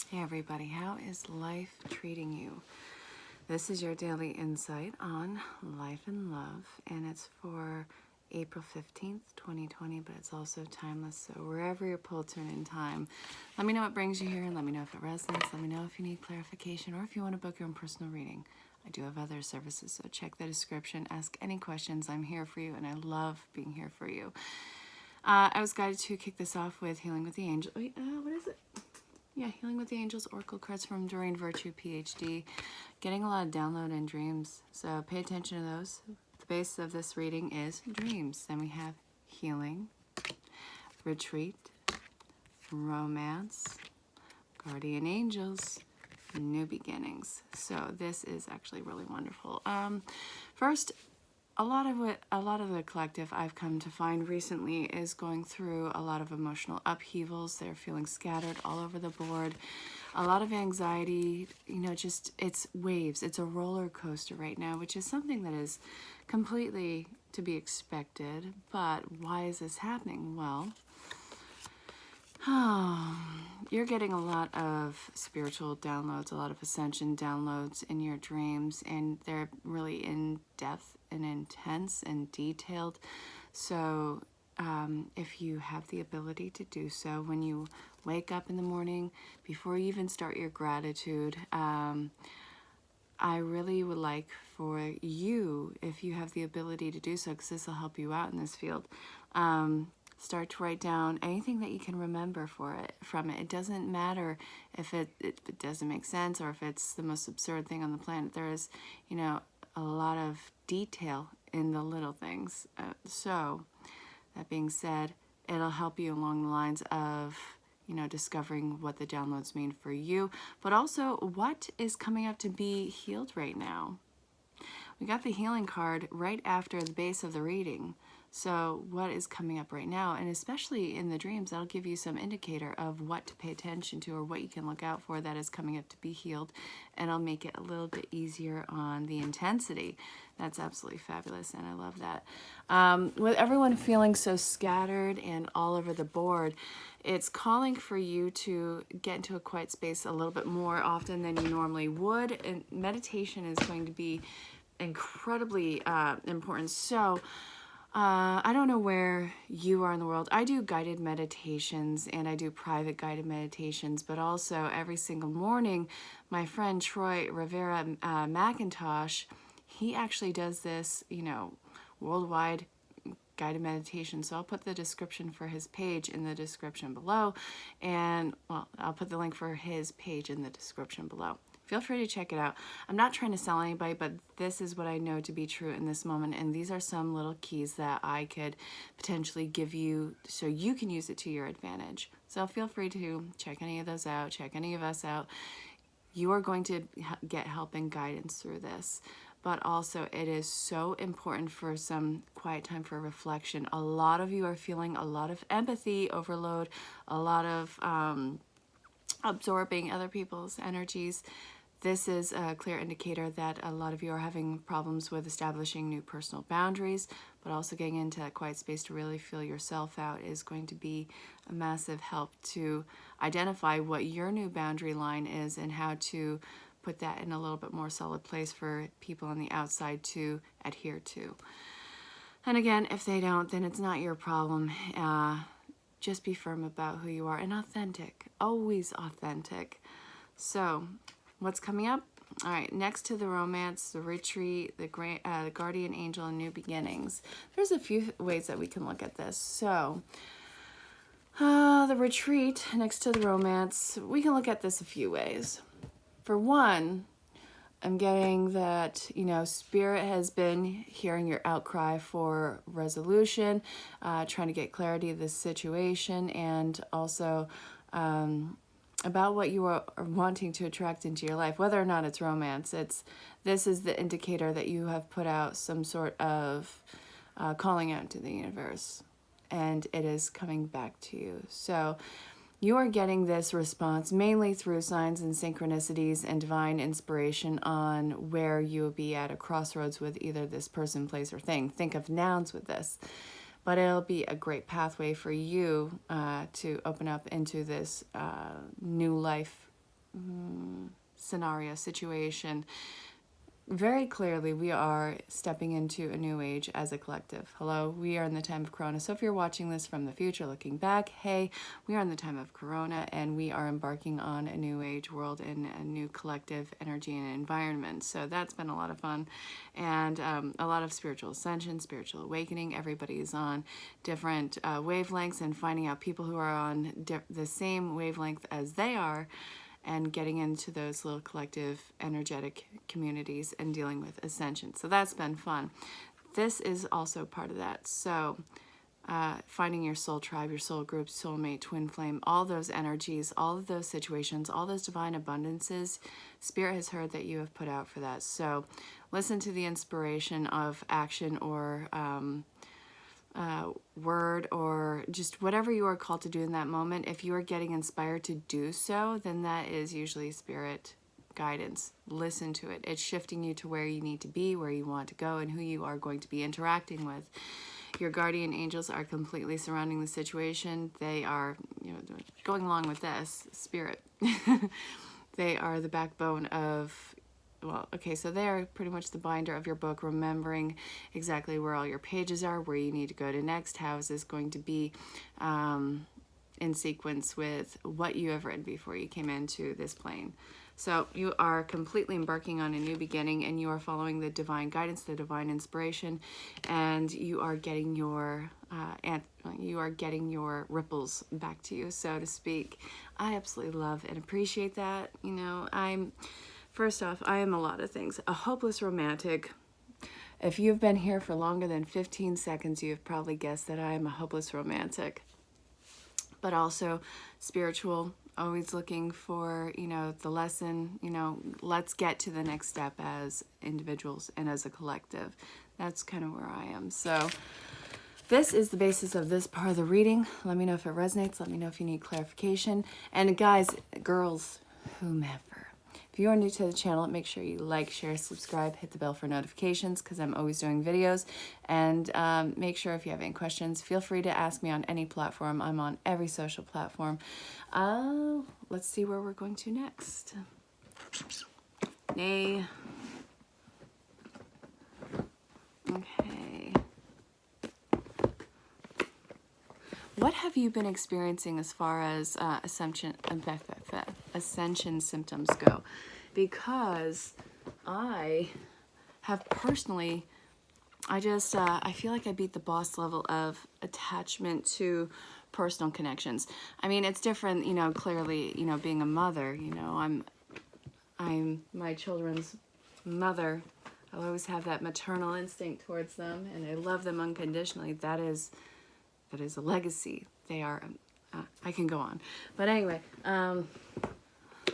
Hey everybody, how is life treating you? This is your daily insight on life and love, and it's for April 15th, 2020, but it's also timeless. So wherever you're pulled to in time, let me know what brings you here and let me know if it resonates. Let me know if you need clarification or if you want to book your own personal reading. I do have other services, so check the description. Ask any questions. I'm here for you, and I love being here for you. I was guided to kick this off with Healing with the Angel. Wait, what is it? Yeah, Healing with the Angels, Oracle cards from Doreen Virtue, PhD. Getting a lot of download and dreams, so pay attention to those. The base of this reading is dreams. Then we have healing, retreat, romance, guardian angels, new beginnings. So this is actually really wonderful. First, a lot of the collective I've come to find recently is going through a lot of emotional upheavals. They're feeling scattered all over the board. A lot of anxiety, just it's waves. It's a roller coaster right now, which is something that is completely to be expected. But why is this happening? Well, you're getting a lot of spiritual downloads, a lot of ascension downloads in your dreams, and they're really in depth and intense and detailed. So if you have the ability to do so, when you wake up in the morning, before you even start your gratitude, I really would like for you, if you have the ability to do so, because this will help you out in this field, start to write down anything that you can remember from it. It doesn't matter if it doesn't make sense or if it's the most absurd thing on the planet. There is, a lot of detail in the little things. So that being said, it'll help you along the lines of, discovering what the downloads mean for you, but also what is coming up to be healed right now. We got the healing card right after the base of the reading. So what is coming up right now, and especially in the dreams, that'll give you some indicator of what to pay attention to or what you can look out for that is coming up to be healed, and I'll make it a little bit easier on the intensity. That's absolutely fabulous, and I love that. With everyone feeling so scattered and all over the board, it's calling for you to get into a quiet space a little bit more often than you normally would, and meditation is going to be incredibly important. So I don't know where you are in the world. I do guided meditations and I do private guided meditations, but also every single morning, my friend Troy Rivera McIntosh, he actually does this, worldwide guided meditation. So I'll put the description for his page in the description below, and I'll put the link for his page in the description below. Feel free to check it out. I'm not trying to sell anybody, but this is what I know to be true in this moment. And these are some little keys that I could potentially give you so you can use it to your advantage. So feel free to check any of those out, check any of us out. You are going to get help and guidance through this. But also it is so important for some quiet time for reflection. A lot of you are feeling a lot of empathy overload, a lot of absorbing other people's energies. This is a clear indicator that a lot of you are having problems with establishing new personal boundaries, but also getting into that quiet space to really feel yourself out is going to be a massive help to identify what your new boundary line is and how to put that in a little bit more solid place for people on the outside to adhere to. And again, if they don't, then it's not your problem. Just be firm about who you are and authentic, always authentic. So what's coming up? All right, next to the romance, the retreat, the guardian angel, and new beginnings. There's a few ways that we can look at this. So the retreat next to the romance, we can look at this a few ways. For one, I'm getting that, Spirit has been hearing your outcry for resolution, trying to get clarity of this situation, and also about what you are wanting to attract into your life, whether or not it's romance. This is the indicator that you have put out some sort of calling out to the universe, and it is coming back to you. So you are getting this response mainly through signs and synchronicities and divine inspiration on where you will be at a crossroads with either this person, place, or thing. Think of nouns with this. But it'll be a great pathway for you to open up into this new life scenario, situation. Very clearly, we are stepping into a new age as a collective. Hello, we are in the time of Corona. So if you're watching this from the future looking back, hey, we are in the time of Corona and we are embarking on a new age world in a new collective energy and environment. So that's been a lot of fun and a lot of spiritual ascension, spiritual awakening. Everybody is on different wavelengths and finding out people who are on the same wavelength as they are, and getting into those little collective energetic communities and dealing with ascension. So that's been fun. This is also part of that. So finding your soul tribe, your soul group, soulmate, twin flame, all those energies, all of those situations, all those divine abundances, Spirit has heard that you have put out for that. So listen to the inspiration of action or word or just whatever you are called to do in that moment. If you are getting inspired to do so, then that is usually Spirit guidance. Listen to it. It's shifting you to where you need to be, where you want to go, and who you are going to be interacting with. Your guardian angels are completely surrounding the situation. They are, going along with this, Spirit. They are the backbone of, well, okay, so they are pretty much the binder of your book, remembering exactly where all your pages are, where you need to go to next, how is this going to be in sequence with what you have written before you came into this plane. So you are completely embarking on a new beginning, and you are following the divine guidance, the divine inspiration, and you are getting your ripples back to you, so to speak. I absolutely love and appreciate that. First off, I am a lot of things. A hopeless romantic. If you've been here for longer than 15 seconds, you've probably guessed that I am a hopeless romantic. But also spiritual, always looking for, the lesson, let's get to the next step as individuals and as a collective. That's kind of where I am. So this is the basis of this part of the reading. Let me know if it resonates. Let me know if you need clarification. And guys, girls, whomever. If you are new to the channel, make sure you like, share, subscribe, hit the bell for notifications because I'm always doing videos. And make sure if you have any questions, feel free to ask me on any platform. I'm on every social platform. Let's see where we're going to next. Nay. Okay. What have you been experiencing as far as ascension symptoms go? Because I have personally, I feel like I beat the boss level of attachment to personal connections. I mean, it's different, clearly, being a mother, I'm my children's mother. I always have that maternal instinct towards them, and I love them unconditionally. That is a legacy. They are, I can go on. But anyway,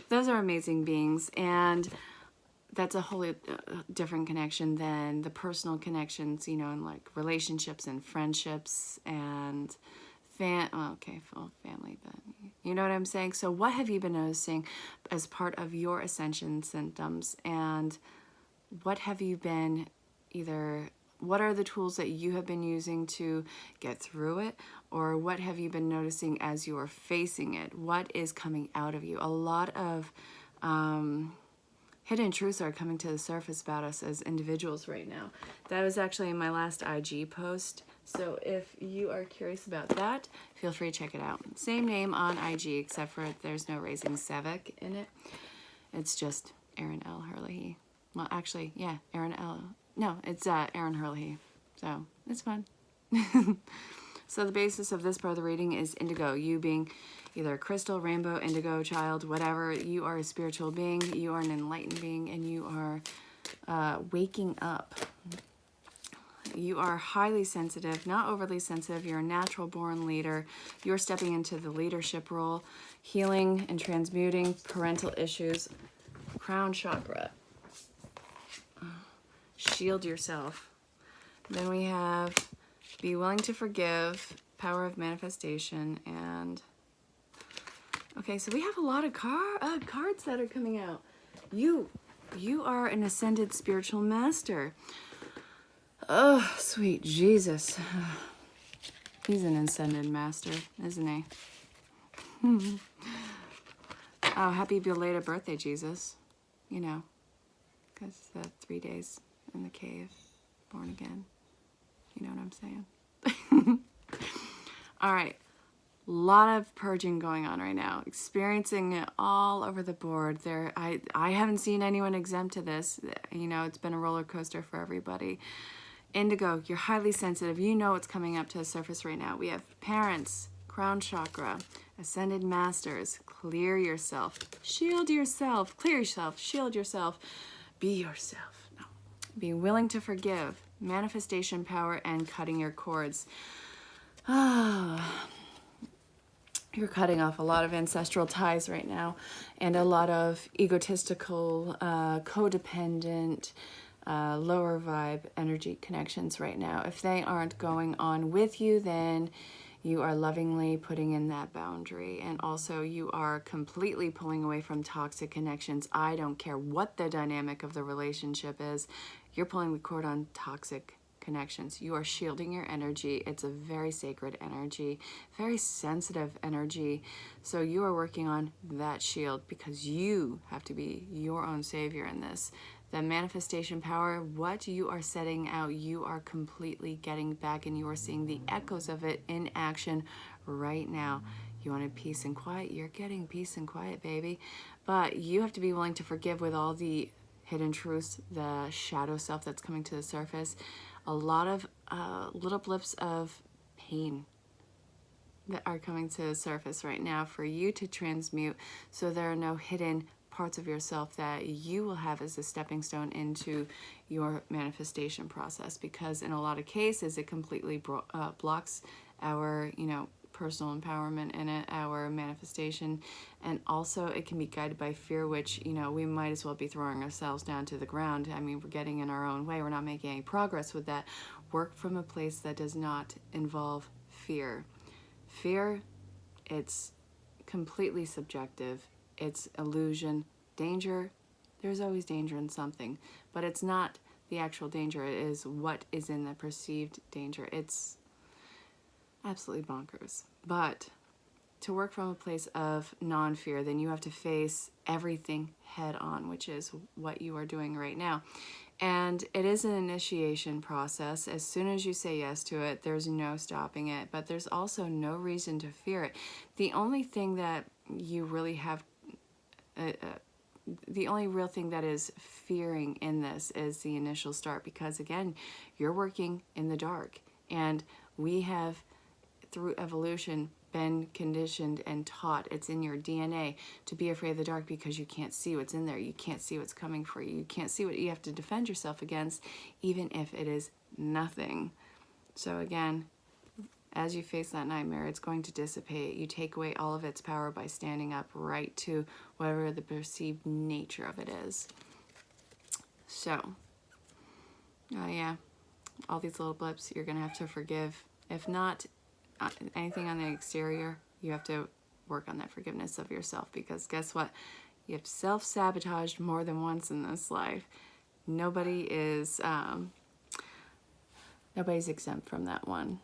those are amazing beings, and that's a wholly different connection than the personal connections, in like relationships and friendships and family, but you know what I'm saying? So what have you been noticing as part of your ascension symptoms, and what have you been what are the tools that you have been using to get through it, or what have you been noticing as you are facing it? What is coming out of you? A lot of hidden truths are coming to the surface about us as individuals right now. That was actually in my last IG post. So if you are curious about that, feel free to check it out. Same name on IG, except for there's no raising Sevak in it. It's just Erin L. Herlihy. Well, actually, yeah, Erin L. No, it's Erin Herlihy. So it's fun. So the basis of this part of the reading is indigo. You being either crystal, rainbow, indigo, child, whatever. You are a spiritual being. You are an enlightened being, and you are waking up. You are highly sensitive, not overly sensitive. You're a natural born leader. You're stepping into the leadership role, healing and transmuting parental issues. Crown chakra. Shield yourself. Then we have be willing to forgive, power of manifestation, and okay, so we have a lot of cards that are coming out. You are an ascended spiritual master. Oh, sweet Jesus. He's an ascended master, isn't he? Oh, happy belated birthday, Jesus. You know, because 3 days in the cave, born again. You know what I'm saying? All right. Lot of purging going on right now. Experiencing it all over the board. I haven't seen anyone exempt to this. You know, it's been a roller coaster for everybody. Indigo, you're highly sensitive. You know what's coming up to the surface right now. We have parents, crown chakra, ascended masters. Clear yourself. Shield yourself. Clear yourself. Shield yourself. Be yourself. No. Be willing to forgive. Manifestation power and cutting your cords. You're cutting off a lot of ancestral ties right now and a lot of egotistical, codependent, lower vibe energy connections right now. If they aren't going on with you, then you are lovingly putting in that boundary. And also you are completely pulling away from toxic connections. I don't care what the dynamic of the relationship is. You're pulling the cord on toxic connections. You are shielding your energy. It's a very sacred energy, very sensitive energy. So you are working on that shield because you have to be your own savior in this. The manifestation power, what you are setting out, you are completely getting back, and you are seeing the echoes of it in action right now. You wanted peace and quiet, you're getting peace and quiet, baby. But you have to be willing to forgive with all the hidden truths, the shadow self that's coming to the surface. A lot of little blips of pain that are coming to the surface right now for you to transmute, so there are no hidden parts of yourself that you will have as a stepping stone into your manifestation process, because in a lot of cases it completely blocks our, you know, personal empowerment in it, our manifestation. And also it can be guided by fear, which, you know, we might as well be throwing ourselves down to the ground. I mean, we're getting in our own way. We're not making any progress with that. Work from a place that does not involve fear. Fear, it's completely subjective. It's illusion. Danger, there's always danger in something, but it's not the actual danger. It is what is in the perceived danger. It's absolutely bonkers. But to work from a place of non-fear, then you have to face everything head on, which is what you are doing right now. And it is an initiation process. As soon as you say yes to it, there's no stopping it, but there's also no reason to fear it. The only thing that you really have, the only real thing that is fearing in this is the initial start, because again, you're working in the dark, and we have, through evolution, been conditioned and taught, it's in your DNA, to be afraid of the dark because you can't see what's in there. You can't see what's coming for you. You can't see what you have to defend yourself against, even if it is nothing. So again, as you face that nightmare, it's going to dissipate. You take away all of its power by standing up right to whatever the perceived nature of it is. So, yeah, all these little blips you're going to have to forgive. If not anything on the exterior, you have to work on that forgiveness of yourself, because guess what? You have self-sabotaged more than once in this life. Nobody's exempt from that one,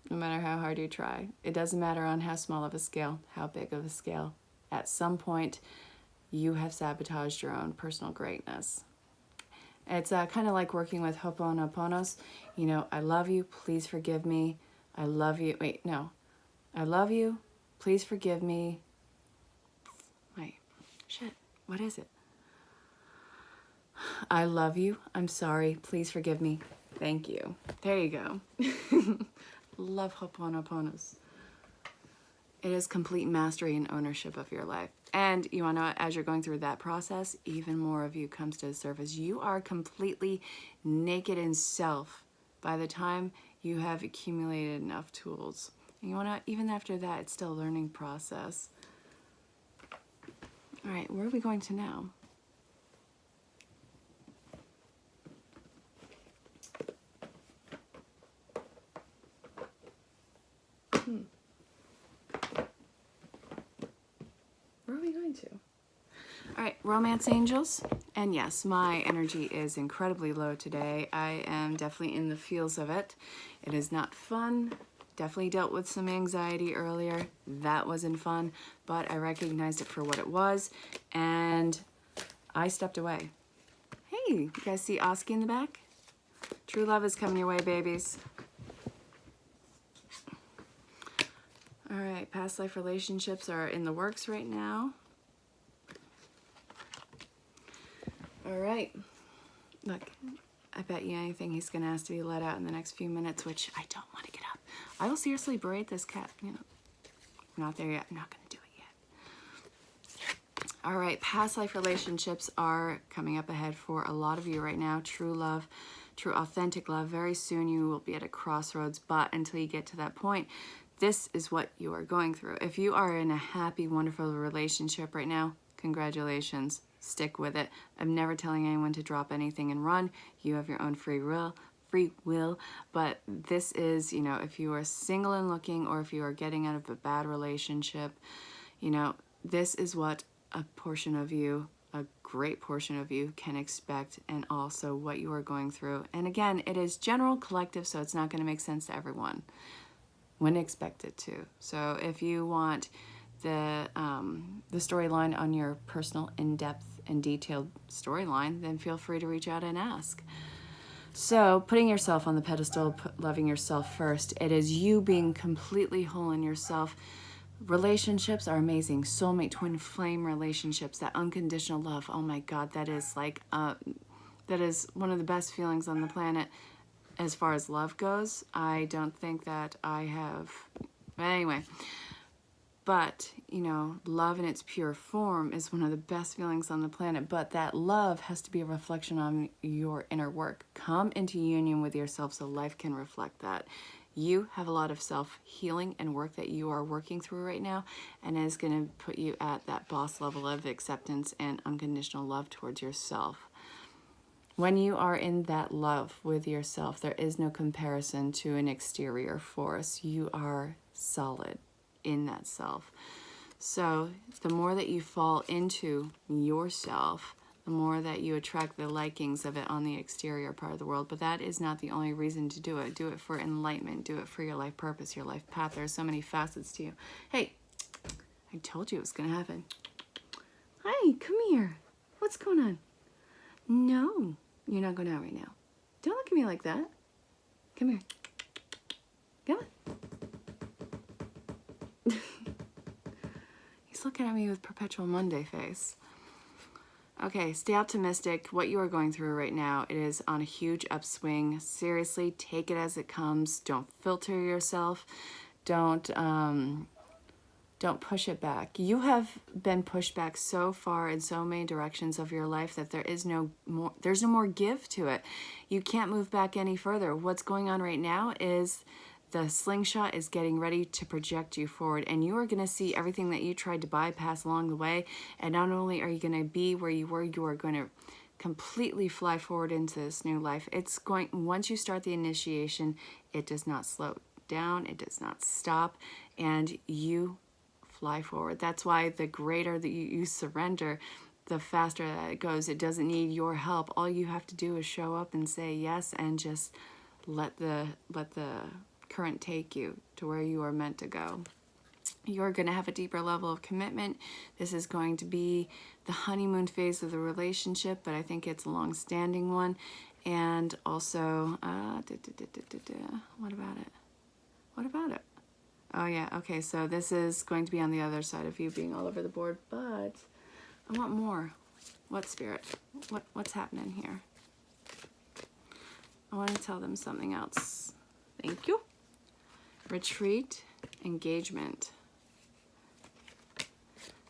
no matter how hard you try. It doesn't matter on how small of a scale, how big of a scale. At some point, you have sabotaged your own personal greatness. It's kind of like working with Ho'oponoponos. You know, I love you, please forgive me. I love you. Wait, no. I love you. Please forgive me. Wait. Shit. What is it? I love you. I'm sorry. Please forgive me. Thank you. There you go. Love Ho'oponoponos. It is complete mastery and ownership of your life. And you want to know, as you're going through that process, even more of you comes to the surface. You are completely naked in self by the time you have accumulated enough tools. And you want to, even after that, it's still a learning process. All right, where are we going to now? Where are we going to? All right, romance angels. And yes, my energy is incredibly low today. I am definitely in the feels of it. It is not fun Definitely dealt with some anxiety earlier. That wasn't fun, but I recognized it for what it was, and I stepped away. Hey, you guys see Oski in the back? True love is coming your way, babies. All right, past life relationships are in the works right now. All right, look, I bet you anything he's gonna ask to be let out in the next few minutes, which I don't want to get up. I will seriously berate this cat, you know. We're not there yet, I'm not gonna do it yet. All right, past life relationships are coming up ahead for a lot of you right now. True love, true authentic love. Very soon you will be at a crossroads, but until you get to that point, this is what you are going through. If you are in a happy, wonderful relationship right now, congratulations. Stick with it. I'm never telling anyone to drop anything and run. You have your own free will, but this is, you know, if you are single and looking, or if you are getting out of a bad relationship, you know, this is what a portion of you, a great portion of you, can expect, and also what you are going through. And again, it is general, collective, so it's not going to make sense to everyone. When expected to. So if you want the storyline on your personal, in-depth and detailed storyline, then feel free to reach out and ask. So putting yourself on the pedestal, loving yourself first, it is you being completely whole in yourself. Relationships are amazing. Soulmate, twin flame relationships, that unconditional love. Oh my God, that is like, that is one of the best feelings on the planet. As far as love goes, I don't think that I have, anyway, but, you know, love in its pure form is one of the best feelings on the planet, but that love has to be a reflection on your inner work. Come into union with yourself so life can reflect that. You have a lot of self-healing and work that you are working through right now, and is going to put you at that boss level of acceptance and unconditional love towards yourself. When you are in that love with yourself, there is no comparison to an exterior force. You are solid in that self. So the more that you fall into yourself, the more that you attract the likings of it on the exterior part of the world. But that is not the only reason to do it. Do it for enlightenment. Do it for your life purpose, your life path. There are so many facets to you. Hey, I told you it was going to happen. Hi, come here. What's going on? No. You're not going out right now. Don't look at me like that. Come here. Come on. He's looking at me with perpetual Monday face. Okay, stay optimistic. What you are going through right now, it is on a huge upswing. Seriously, take it as it comes. Don't filter yourself. Don't push it back. You have been pushed back so far in so many directions of your life that there's no more give to it. You can't move back any further. What's going on right now is the slingshot is getting ready to project you forward, and you are going to see everything that you tried to bypass along the way. And not only are you going to be where you were, you are going to completely fly forward into this new life. Once you start the initiation, it does not slow down, it does not stop, and you fly forward. That's why the greater that you surrender, the faster that it goes. It doesn't need your help. All you have to do is show up and say yes, and just let the current take you to where you are meant to go. You're going to have a deeper level of commitment. This is going to be the honeymoon phase of the relationship, but I think it's a long-standing one. And also, what about it? What about it? Oh yeah, okay, so this is going to be on the other side of you being all over the board, but I want more. What, Spirit? What's happening here? I want to tell them something else. Thank you. Retreat, engagement,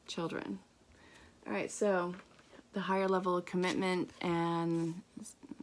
children. All right, so the higher level of commitment, and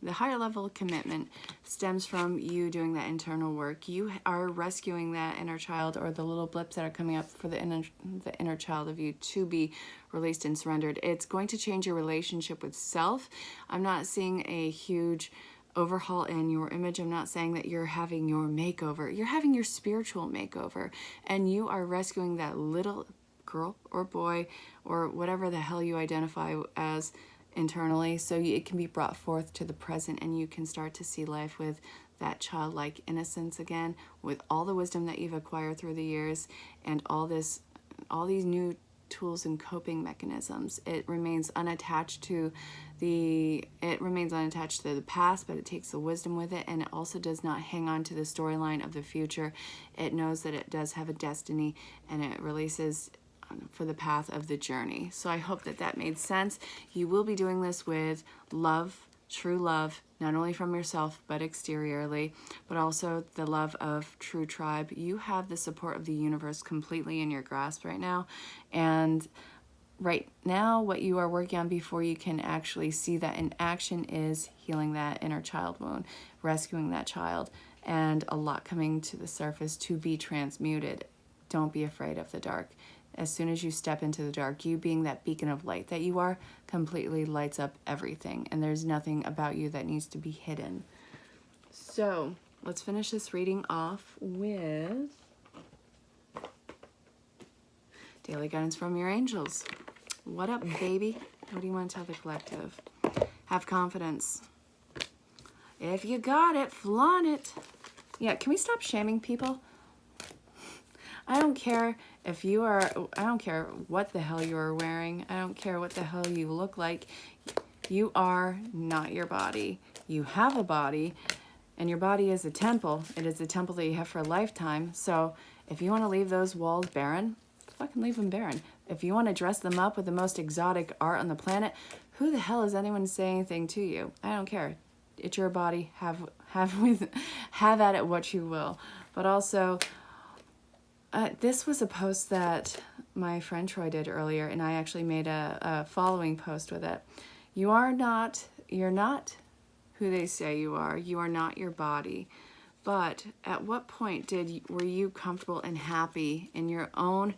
the higher level of commitment stems from you doing that internal work. You are rescuing that inner child, or the little blips that are coming up for the inner child of you to be released and surrendered. It's going to change your relationship with self. I'm not seeing a huge overhaul in your image. I'm not saying that you're having your makeover. You're having your spiritual makeover, and you are rescuing that little girl or boy or whatever the hell you identify as internally, so it can be brought forth to the present, and you can start to see life with that childlike innocence again with all the wisdom that you've acquired through the years and all these new tools and coping mechanisms. It remains unattached to the past, but it takes the wisdom with it, and it also does not hang on to the storyline of the future. It knows that it does have a destiny, and it releases for the path of the journey. So I hope that that made sense. You will be doing this with love, true love, not only from yourself, but exteriorly, but also the love of true tribe. You have the support of the universe completely in your grasp right now. And right now, what you are working on before you can actually see that in action is healing that inner child wound, rescuing that child, and a lot coming to the surface to be transmuted. Don't be afraid of the dark. As soon as you step into the dark, you being that beacon of light that you are, completely lights up everything. And there's nothing about you that needs to be hidden. So let's finish this reading off with daily guidance from your angels. What up, baby? What do you want to tell the collective? Have confidence. If you got it, flaunt it. Yeah, can we stop shaming people? I don't care if you are, I don't care what the hell you are wearing. I don't care what the hell you look like. You are not your body. You have a body, and your body is a temple. It is a temple that you have for a lifetime. So if you want to leave those walls barren, fucking leave them barren. If you want to dress them up with the most exotic art on the planet, who the hell is anyone saying anything to you? I don't care. It's your body. Have at it what you will. But also, this was a post that my friend Troy did earlier, and I actually made a following post with it. You're not who they say you are. You are not your body. But at what point were you comfortable and happy in your own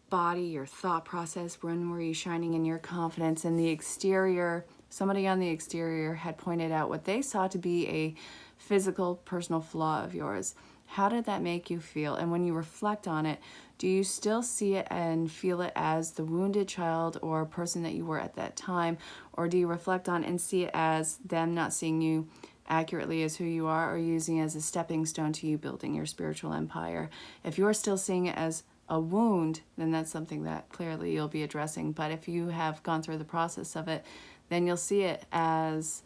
body, your thought process? When were you shining in your confidence? In the exterior, somebody on the exterior had pointed out what they saw to be a physical, personal flaw of yours. How did that make you feel? And when you reflect on it, do you still see it and feel it as the wounded child or person that you were at that time? Or do you reflect on and see it as them not seeing you accurately as who you are, or using it as a stepping stone to you building your spiritual empire? If you're still seeing it as a wound, then that's something that clearly you'll be addressing. But if you have gone through the process of it, then you'll see it as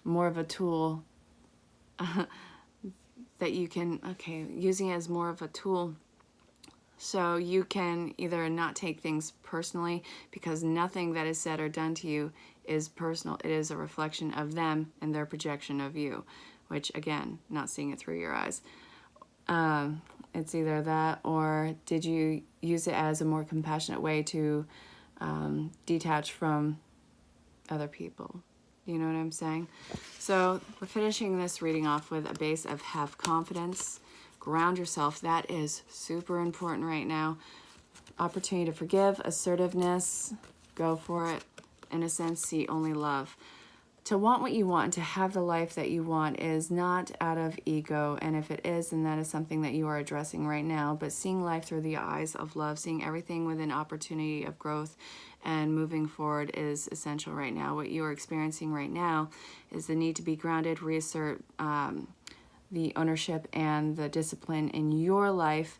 more of a tool that you can, using it as more of a tool so you can either not take things personally, because nothing that is said or done to you is personal. It is a reflection of them and their projection of you, which again, not seeing it through your eyes. It's either that, or did you use it as a more compassionate way to detach from other people? You know what I'm saying? So we're finishing this reading off with a base of have confidence, ground yourself. That is super important right now. Opportunity to forgive, assertiveness, go for it. Innocence, see only love. To want what you want, to have the life that you want, is not out of ego. And if it is, then that is something that you are addressing right now. But seeing life through the eyes of love, seeing everything with an opportunity of growth and moving forward is essential right now. What you are experiencing right now is the need to be grounded, reassert the ownership and the discipline in your life,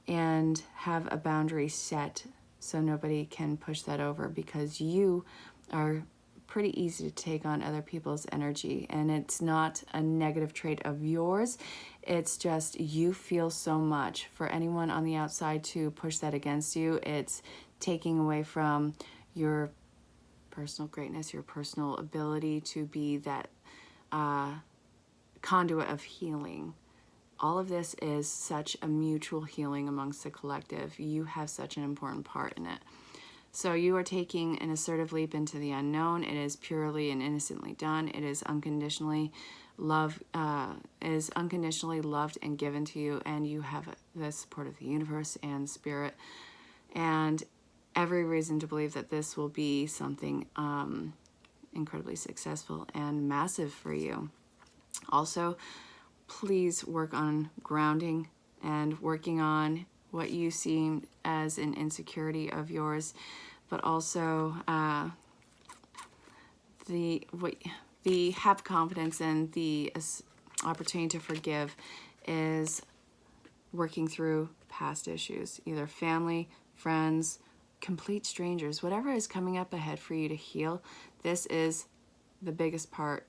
and have a boundary set so nobody can push that over, because you are pretty easy to take on other people's energy, and it's not a negative trait of yours. It's just you feel so much. For anyone on the outside to push that against you, it's taking away from your personal greatness, your personal ability to be that conduit of healing. All of this is such a mutual healing amongst the collective. You have such an important part in it. So you are taking an assertive leap into the unknown. It is purely and innocently done. It is unconditionally loved and given to you, and you have the support of the universe and spirit, and every reason to believe that this will be something incredibly successful and massive for you. Also, please work on grounding and working on what you see as an insecurity of yours, but also the have confidence and the opportunity to forgive is working through past issues, either family, friends, complete strangers, whatever is coming up ahead for you to heal. This is the biggest part,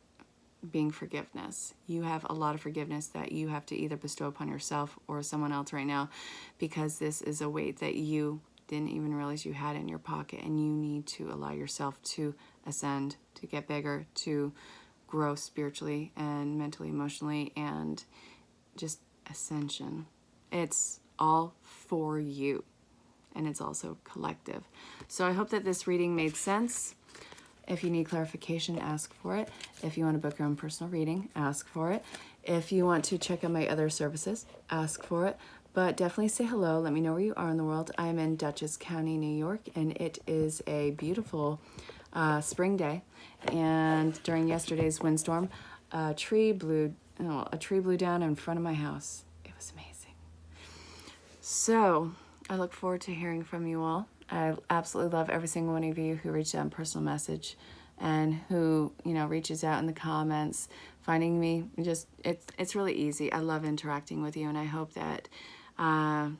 being forgiveness. You have a lot of forgiveness that you have to either bestow upon yourself or someone else right now, because this is a weight that you didn't even realize you had in your pocket, and you need to allow yourself to ascend, to get bigger, to grow spiritually and mentally, emotionally, and just ascension. It's all for you, and it's also collective. So I hope that this reading made sense. If you need clarification, ask for it. If you want to book your own personal reading, ask for it. If you want to check out my other services, ask for it. But definitely say hello. Let me know where you are in the world. I'm in Dutchess County, New York, and it is a beautiful spring day. And during yesterday's windstorm, a tree blew down in front of my house. It was amazing. So I look forward to hearing from you all. I absolutely love every single one of you who reached out in personal message and who, reaches out in the comments, finding me. It's really easy. I love interacting with you, and I hope that, I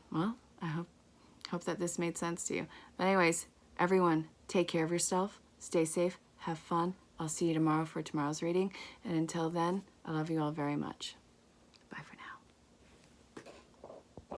hope that this made sense to you. But anyways, everyone, take care of yourself, stay safe, have fun. I'll see you tomorrow for tomorrow's reading. And until then, I love you all very much.